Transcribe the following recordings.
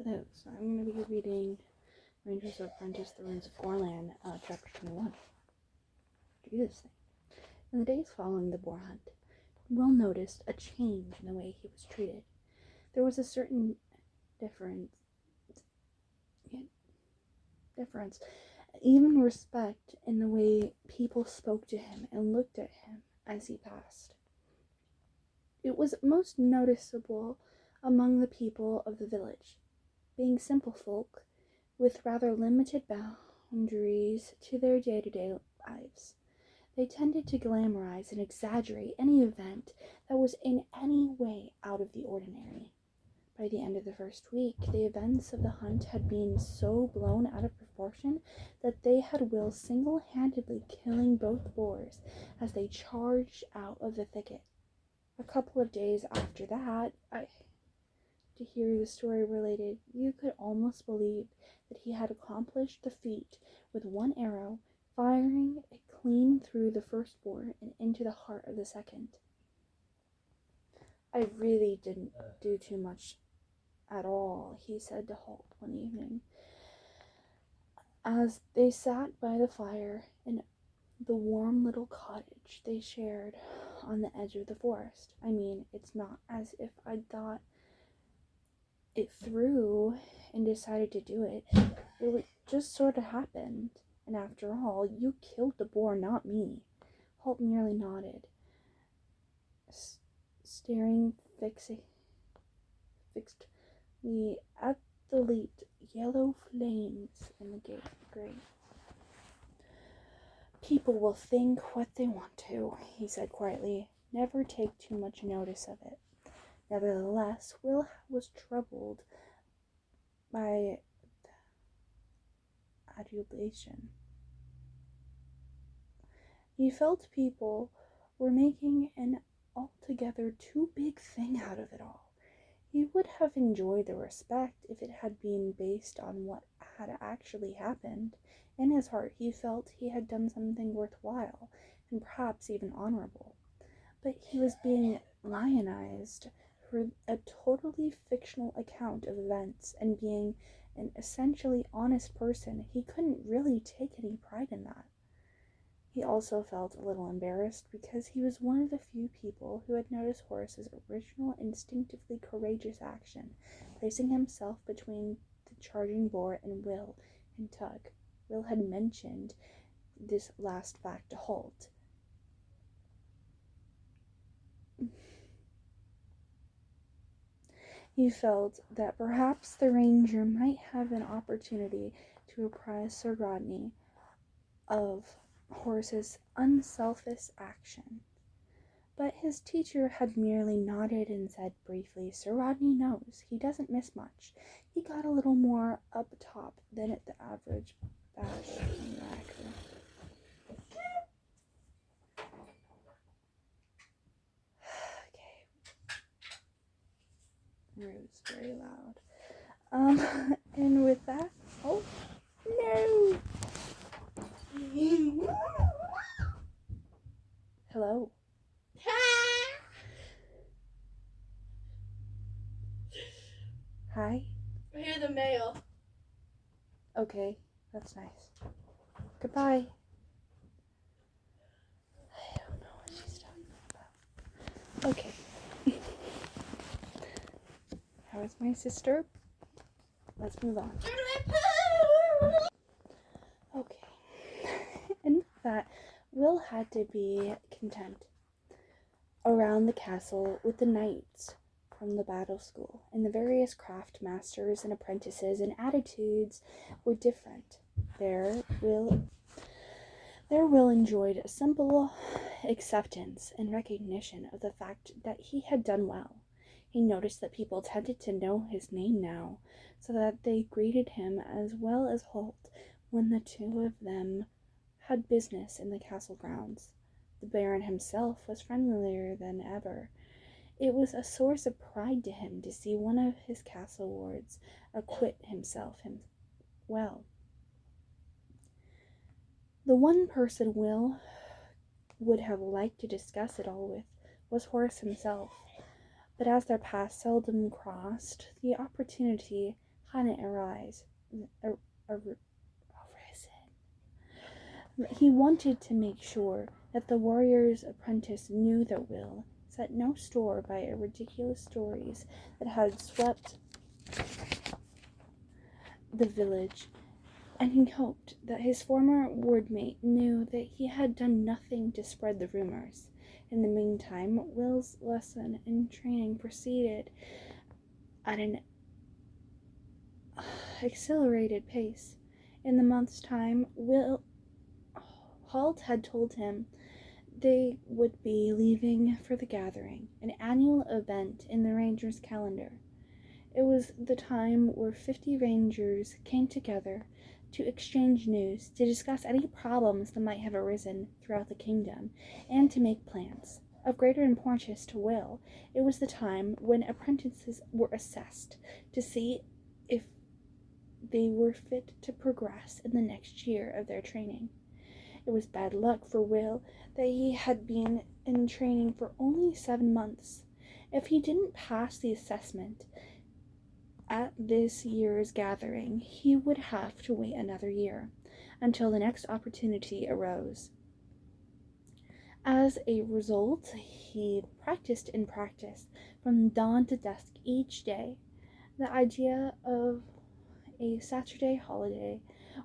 Hello, so I'm going to be reading Rangers of Apprentice, The Ruins of Gorlan, chapter 21. Do this thing. In the days following the boar hunt, Will noticed a change in the way he was treated. There was a certain difference, even respect in the way people spoke to him and looked at him as he passed. It was most noticeable among the people of the village. Being simple folk, with rather limited boundaries to their day-to-day lives, they tended to glamorize and exaggerate any event that was in any way out of the ordinary. By the end of the first week, the events of the hunt had been so blown out of proportion that they had Will single-handedly killing both boars as they charged out of the thicket. A couple of days after that, to hear the story related, you could almost believe that he had accomplished the feat with one arrow, firing it clean through the first boar and into the heart of the second. I really didn't do too much at all, he said to Holt one evening, as they sat by the fire in the warm little cottage they shared on the edge of the forest. I mean, it's not as if I'd thought it through and decided to do it. It just sort of happened. And after all, you killed the boar, not me. Holt merely nodded, staring fixedly at the leaped yellow flames in the grate. People will think what they want to, he said quietly. Never take too much notice of it. Nevertheless, Will was troubled by adulation. He felt people were making an altogether too big thing out of it all. He would have enjoyed the respect if it had been based on what had actually happened. In his heart, he felt he had done something worthwhile, and perhaps even honorable. But he was being lionized for a totally fictional account of events, and being an essentially honest person, he couldn't really take any pride in that. He also felt a little embarrassed because he was one of the few people who had noticed Horace's original instinctively courageous action, placing himself between the charging boar and Will and Tug. Will had mentioned this last fact to Holt. He felt that perhaps the ranger might have an opportunity to apprise Sir Rodney of Horace's unselfish action. But his teacher had merely nodded and said briefly, Sir Rodney knows. He doesn't miss much. He got a little more up top than at the average bash and racker. Rude's very loud. And with that, oh no! Hello. Hi. I hear the mail. Okay, that's nice. Goodbye. I don't know what she's talking about. Okay. How is my sister? Let's move on. Okay. And with that, Will had to be content around the castle with the knights from the battle school, and the various craft masters and apprentices and attitudes were different. There Will enjoyed a simple acceptance and recognition of the fact that he had done well. He noticed that people tended to know his name now, so that they greeted him as well as Holt when the two of them had business in the castle grounds. The Baron himself was friendlier than ever. It was a source of pride to him to see one of his castle wards acquit himself well. The one person Will would have liked to discuss it all with was Horace himself, but as their paths seldom crossed, the opportunity hadn't arisen. He wanted to make sure that the warrior's apprentice knew that Will set no store by ridiculous stories that had swept the village, and he hoped that his former wardmate knew that he had done nothing to spread the rumors. In the meantime, Will's lesson and training proceeded at an accelerated pace. In the month's time, Halt had told him they would be leaving for the gathering, an annual event in the Rangers' calendar. It was the time where 50 Rangers came together to exchange news, to discuss any problems that might have arisen throughout the kingdom, and to make plans. Of greater importance to Will, it was the time when apprentices were assessed to see if they were fit to progress in the next year of their training. It was bad luck for Will that he had been in training for only 7 months. If he didn't pass the assessment at this year's gathering, he would have to wait another year until the next opportunity arose. As a result, he practiced from dawn to dusk each day. The idea of a Saturday holiday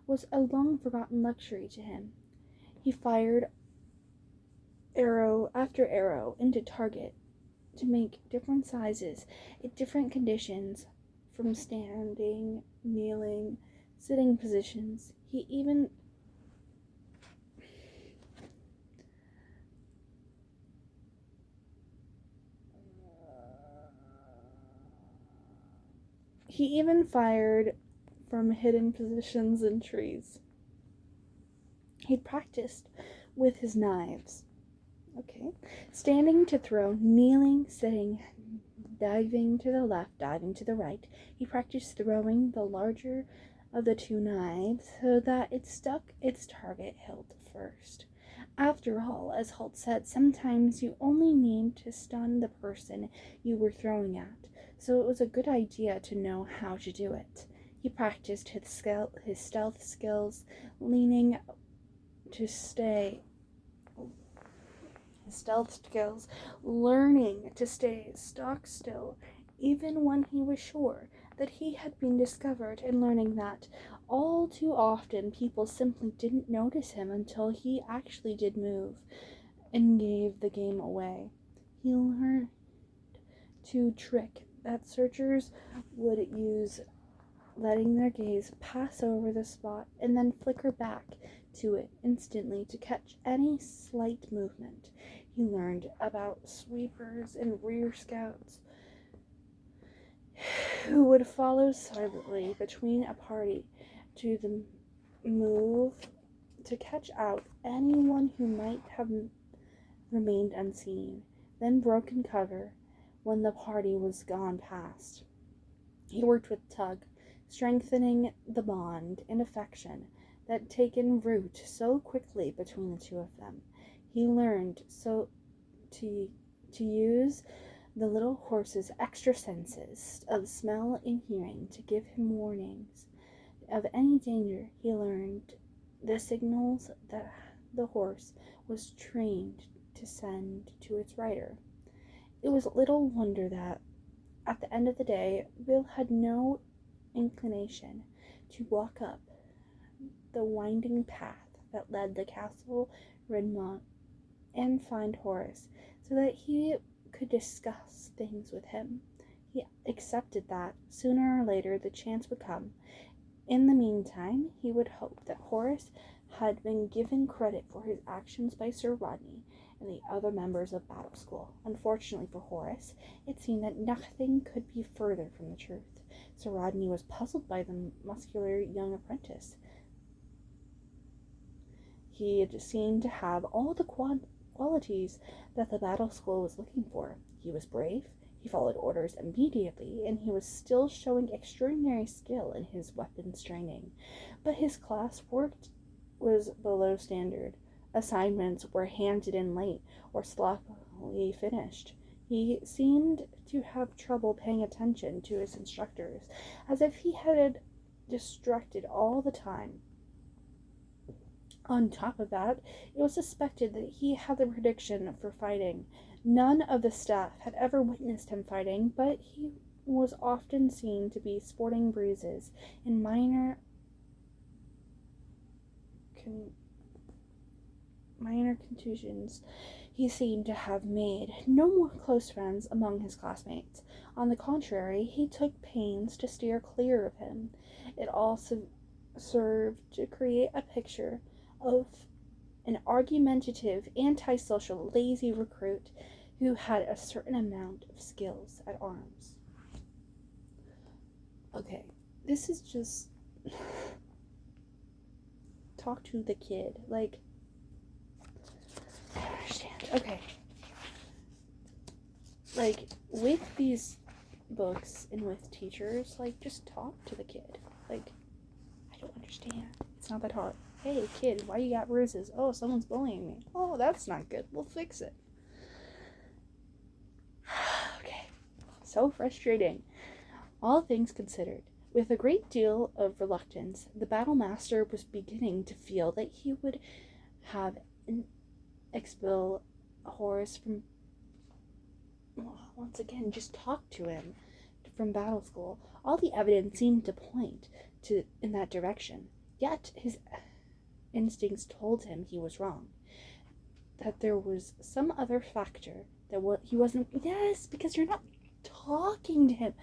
was a long-forgotten luxury to him. He fired arrow after arrow into target to make different sizes in different conditions, from standing, kneeling, sitting positions. He even fired from hidden positions in trees. He practiced with his knives. Standing to throw, kneeling, sitting, diving to the left, diving to the right. He practiced throwing the larger of the 2 knives so that it struck its target hilt first. After all, as Holt said, sometimes you only need to stun the person you were throwing at, so it was a good idea to know how to do it. He practiced his stealth skills, learning to stay stock still, even when he was sure that he had been discovered, and learning that all too often people simply didn't notice him until he actually did move and gave the game away. He learned to trick that searchers would use, letting their gaze pass over the spot and then flicker back to it instantly to catch any slight movement. He learned about sweepers and rear scouts who would follow silently between a party to the move to catch out anyone who might have remained unseen, then broken cover when the party was gone past. He worked with Tug, strengthening the bond and affection that had taken root so quickly between the two of them. He learned to use the little horse's extra senses of smell and hearing to give him warnings of any danger. He learned the signals that the horse was trained to send to its rider. It was little wonder that, at the end of the day, Will had no inclination to walk up the winding path that led to Castle Redmont and find Horace, so that he could discuss things with him. He accepted that, sooner or later, the chance would come. In the meantime, he would hope that Horace had been given credit for his actions by Sir Rodney and the other members of Battle School. Unfortunately for Horace, it seemed that nothing could be further from the truth. Sir Rodney was puzzled by the muscular young apprentice. He seemed to have all the qualities that the Battle School was looking for. He was brave, he followed orders immediately, and he was still showing extraordinary skill in his weapons training. But his class work was below standard. Assignments were handed in late or sloppily finished. He seemed to have trouble paying attention to his instructors, as if he had distracted all the time. On top of that, it was suspected that he had the prediction for fighting. None of the staff had ever witnessed him fighting, but he was often seen to be sporting bruises and minor contusions. He seemed to have made no more close friends among his classmates. On the contrary, he took pains to steer clear of him. It also served to create a picture of an argumentative, antisocial, lazy recruit who had a certain amount of skills at arms. Okay, this is just talk to the kid. Like, I don't understand. Okay. Like, with these books and with teachers, like, just talk to the kid. Like, I don't understand. It's not that hard. Hey, kid, why you got bruises? Oh, someone's bullying me. Oh, that's not good. We'll fix it. Okay. So frustrating. All things considered, with a great deal of reluctance, the battle master was beginning to feel that he would have expel Horace from, once again, just talk to him from battle school. All the evidence seemed to point in that direction. Yet his instincts told him he was wrong. That there was some other factor that he wasn't. Yes, because you're not talking to him.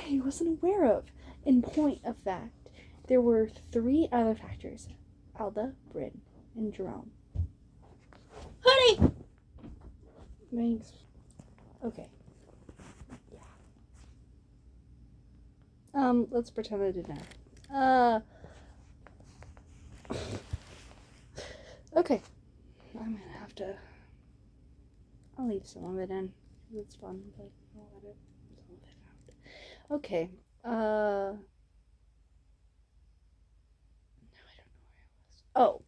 He wasn't aware of. In point of fact, there were 3 other factors: Alda, Bryn, and Jerome. Honey! Thanks. Okay. Yeah. Let's pretend I didn't know. Okay. I'm gonna have to. I'll leave some of it in. It's fun, but I'll edit some of it out. Okay. Now I don't know where I was. Oh.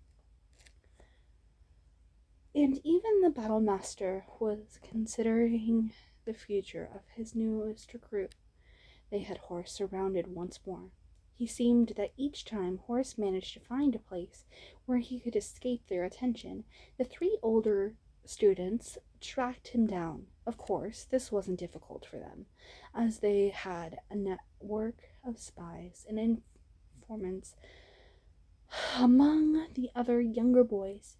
And even the battle master was considering the future of his newest recruit. They had Horace surrounded once more. He seemed that each time Horace managed to find a place where he could escape their attention, the 3 older students tracked him down. Of course, this wasn't difficult for them, as they had a network of spies and informants among the other younger boys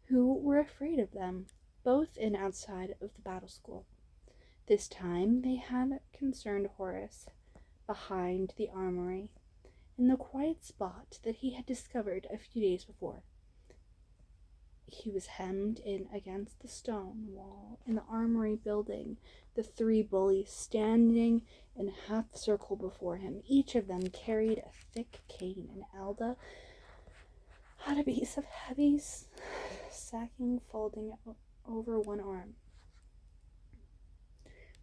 who were afraid of them, both in and outside of the battle school. This time they had concerned Horace behind the armory, in the quiet spot that he had discovered a few days before. He was hemmed in against the stone wall in the armory building, the 3 bullies standing in a half circle before him. Each of them carried a thick cane, and Alda had a piece of heavy sacking folding over one arm.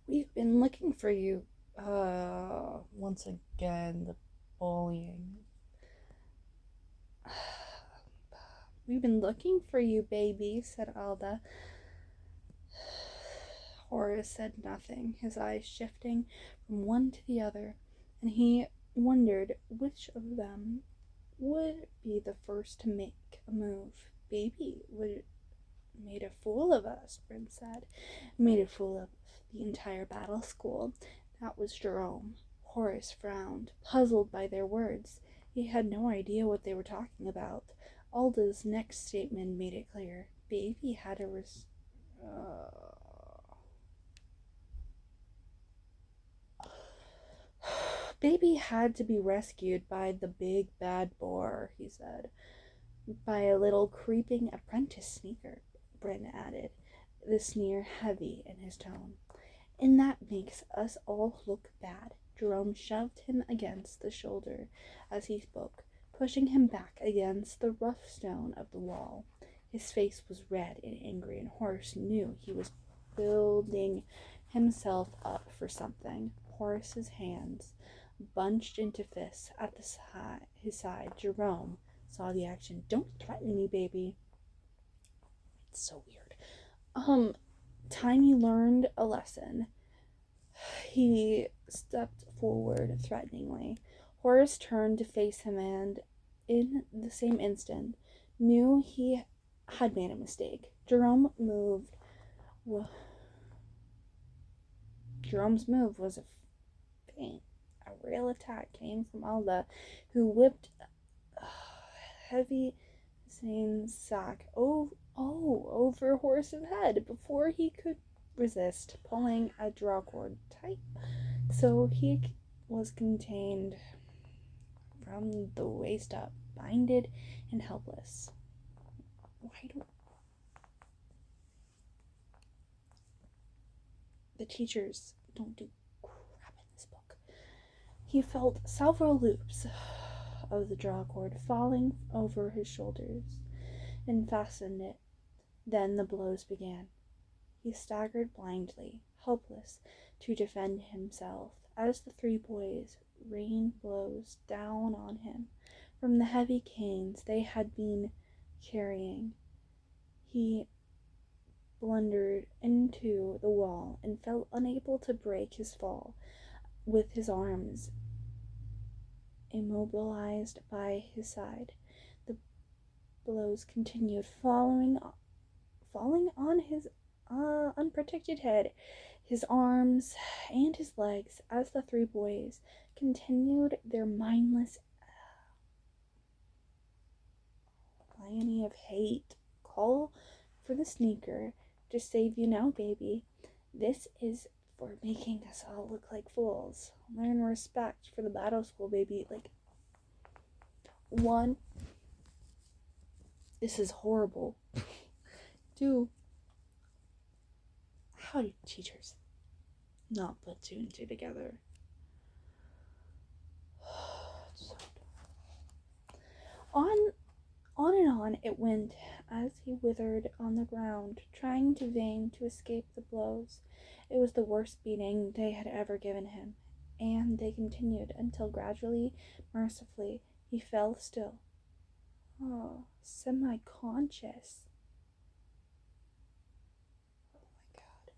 We've been looking for you. Once again, the bullying. We've been looking for you, baby, said Alda. Horace said nothing, his eyes shifting from one to the other, and he wondered which of them would be the first to make a move. Baby would made a fool of us, Bryn said. Made a fool of the entire battle school. That was Jerome. Horace frowned, puzzled by their words. He had no idea what they were talking about. Alda's next statement made it clear. Baby had a Baby had to be rescued by the big bad boar, he said. By a little creeping apprentice sneaker, Bryn added, the sneer heavy in his tone. And that makes us all look bad. Jerome shoved him against the shoulder as he spoke, pushing him back against the rough stone of the wall. His face was red and angry, and Horace knew he was building himself up for something. Horace's hands bunched into fists at his side. Jerome saw the action. Don't threaten me, baby. It's so weird. Tiny learned a lesson. He stepped forward threateningly. Horace turned to face him and, in the same instant, knew he had made a mistake. Jerome's move was a feint. A real attack came from Alda, who whipped a heavy same sack over Horace's head before he could resist, pulling a draw cord tight so he was contained from the waist up, binded and helpless. Why do the teachers don't do crap in this book? He felt several loops of the draw cord falling over his shoulders and fastened it. Then the blows began. He staggered blindly, helpless to defend himself, as the three boys rained blows down on him from the heavy canes they had been carrying. He blundered into the wall and felt unable to break his fall, with his arms immobilized by his side. The blows continued, falling on his unprotected head, his arms, and his legs as the three boys continued their mindless litany of hate. Call for the sneaker to save you now, baby. This is for making us all look like fools. Learn respect for the battle school, baby. Like, one, this is horrible. Two, how do teachers not put two and two together? So on and on it went as he withered on the ground, trying in vain to escape the blows. It was the worst beating they had ever given him, and they continued until gradually, mercifully, he fell still. Semi-conscious. Oh my god.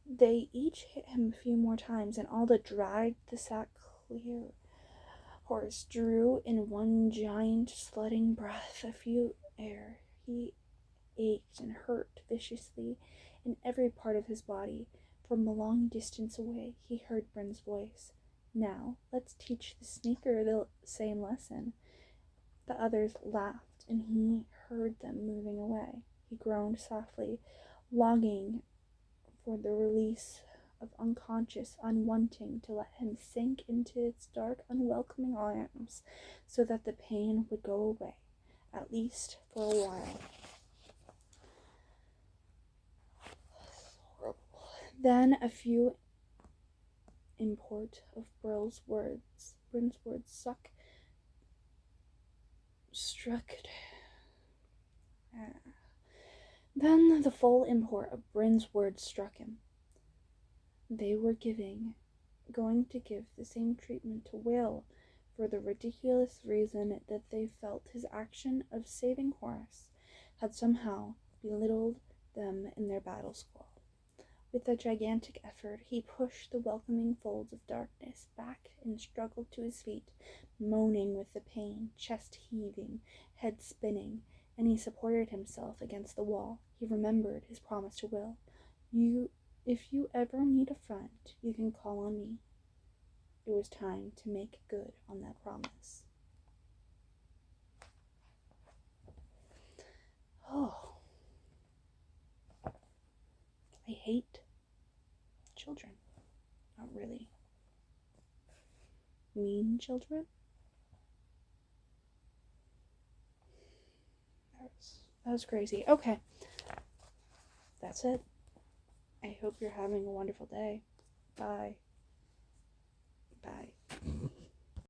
They each hit him a few more times, and Alda dragged the sack clear. Horace drew in one giant sledding breath of air. He ached and hurt viciously in every part of his body. From a long distance away, he heard Bryn's voice. Now, let's teach the sneaker the same lesson. The others laughed, and he heard them moving away. He groaned softly, longing for the release of unconscious, unwanting to let him sink into its dark, unwelcoming arms so that the pain would go away, at least for a while. Then a few import of Bryn's words struck. Then the full import of Bryn's words struck him. They were going to give the same treatment to Will for the ridiculous reason that they felt his action of saving Horace had somehow belittled them in their battle school. With a gigantic effort, he pushed the welcoming folds of darkness back and struggled to his feet, moaning with the pain, chest heaving, head spinning, and he supported himself against the wall. He remembered his promise to Will. If you ever need a friend, you can call on me. It was time to make good on that promise. Oh, I hate children. Not really. Mean children? That was crazy. Okay. That's it. I hope you're having a wonderful day. Bye. Bye.